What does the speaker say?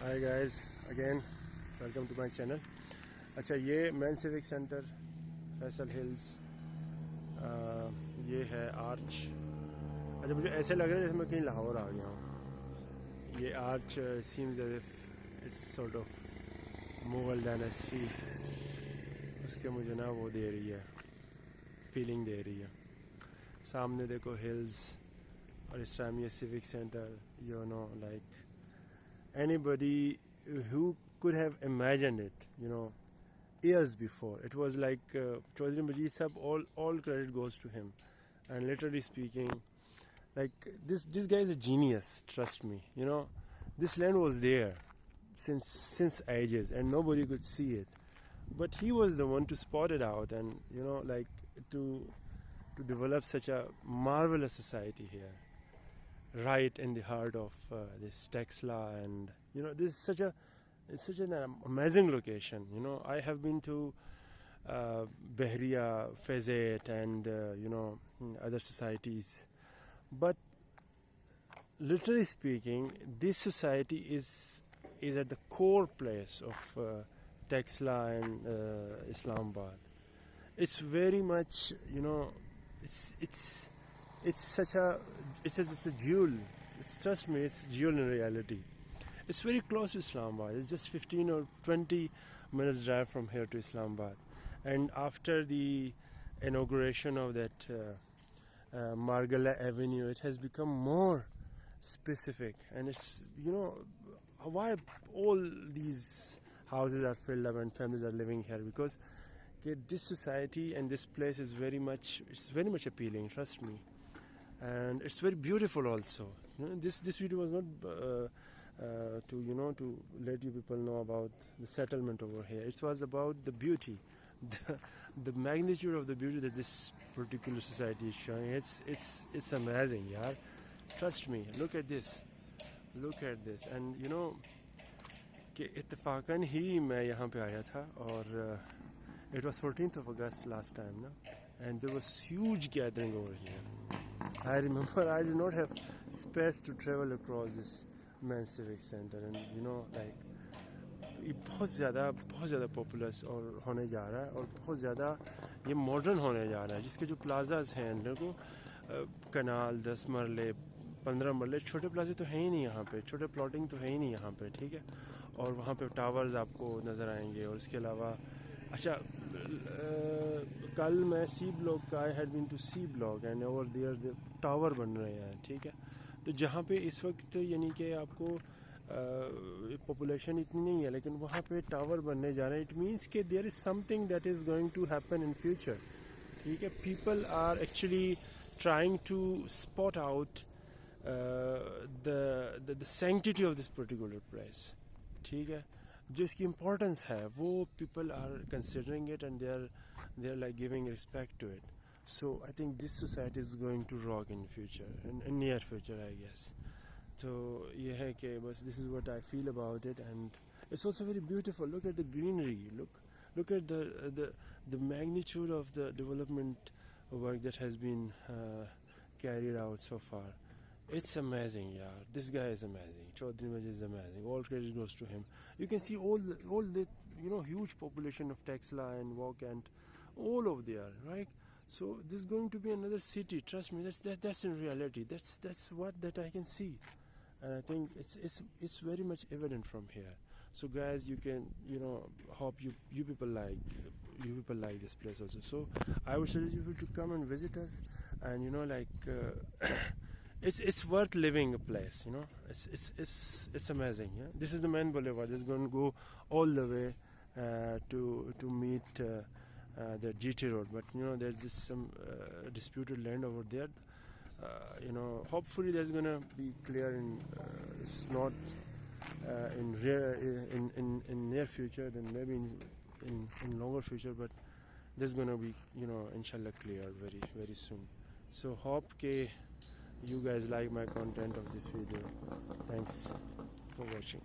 Hi guys again welcome to my channel. अच्छा, ये main civic centre Faisal hills, ये है आर्च। अच्छा, मुझे ऐसे लग रहा है जैसे मैं कहीं लाहौर आ गया हूँ। ये arch seems as if it's sort of Mughal dynasty, उसके मुझे ना वो दे रही है, फीलिंग दे रही है। सामने देखो हिल्स और इस टाइम ये civic centre, you know like anybody who could have imagined it, years before. It was like Chaudhry Majid Sahab, all credit goes to him. And literally speaking, like this guy is a genius, trust me. This land was there since ages and nobody could see it. But he was the one to spot it out and like to develop such a marvelous society here, right in the heart of this Texla. And this is such an amazing location. I have been to Behriya, Fezet, and other societies, but literally speaking, this society is at the core place of Texla and Islamabad. It's very much, it's such a it's a jewel. Trust me, it's a jewel in reality. It's very close to Islamabad. It's just 15 or 20 minutes drive from here to Islamabad. And after the inauguration of that Margala Avenue, it has become more specific. And it's why all these houses are filled up and families are living here, because this society and this place is very much appealing, trust me. And it's very beautiful also. This video was not to let you people know about the settlement over here. It was about the beauty, the magnitude of the beauty that this particular society is showing. It's amazing, yaar. Trust me. Look at this. And कि इत्तेफाकन ही मैं यहाँ पे आया था, और it was 14th of August last time, no? And there was huge gathering over here. I remember I did not have space to travel across this main civic center, and like ये बहुत ज़्यादा populace और होने जा रहा है, और बहुत ज़्यादा ये मॉडर्न होने जा रहा है। जिसके जो प्लाजाज हैं, देखो कनाल 10 मरले 15 मरले, छोटे प्लाजे तो हैं ही नहीं यहाँ पे, छोटे प्लॉटिंग तो है ही नहीं यहाँ पे, ठीक है। और वहाँ पे टावर्स आपको नज़र आएंगे। और इसके अलावा अच्छा, कल मैं सी ब्लॉक का, I had been to C block, and over there tower बन रहे हैं, ठीक है। तो जहाँ पे इस वक्त यानी कि आपको पॉपुलेशन इतनी नहीं है, लेकिन वहाँ पे टावर बनने जा रहे हैं। इट मीन्स कि there is something that is going to happen in future, ठीक है। People are actually trying to spot out the sanctity of this particular place, ठीक है। जो इसकी इम्पोर्टेंस है वो people are considering it, and they are like giving respect to it. So I think this society is going to rock in future, in near future I guess. तो ये है कि बस this is what I feel about it, and it's also very beautiful. Look at the greenery, look at the magnitude of the development work that has been carried out so far. It's amazing, yeah. This guy is amazing. Chaudhry Majid is amazing. All credit goes to him. You can see all the huge population of Texla and Wakant all over there, right? So this is going to be another city. Trust me, that's in reality. That's what I can see, and I think it's very much evident from here. So guys, you can hope you people like this place also. So I would suggest you to come and visit us, and like. It's worth living a place, it's amazing. Yeah, this is the main boulevard. It's going to go all the way to meet the GT road, but there's just some disputed land over there. Hopefully there's going to be clear in it's not in near future, then maybe in longer future, but there's going to be inshallah clear very very soon. So hope ke you guys like my content of this video. Thanks for watching.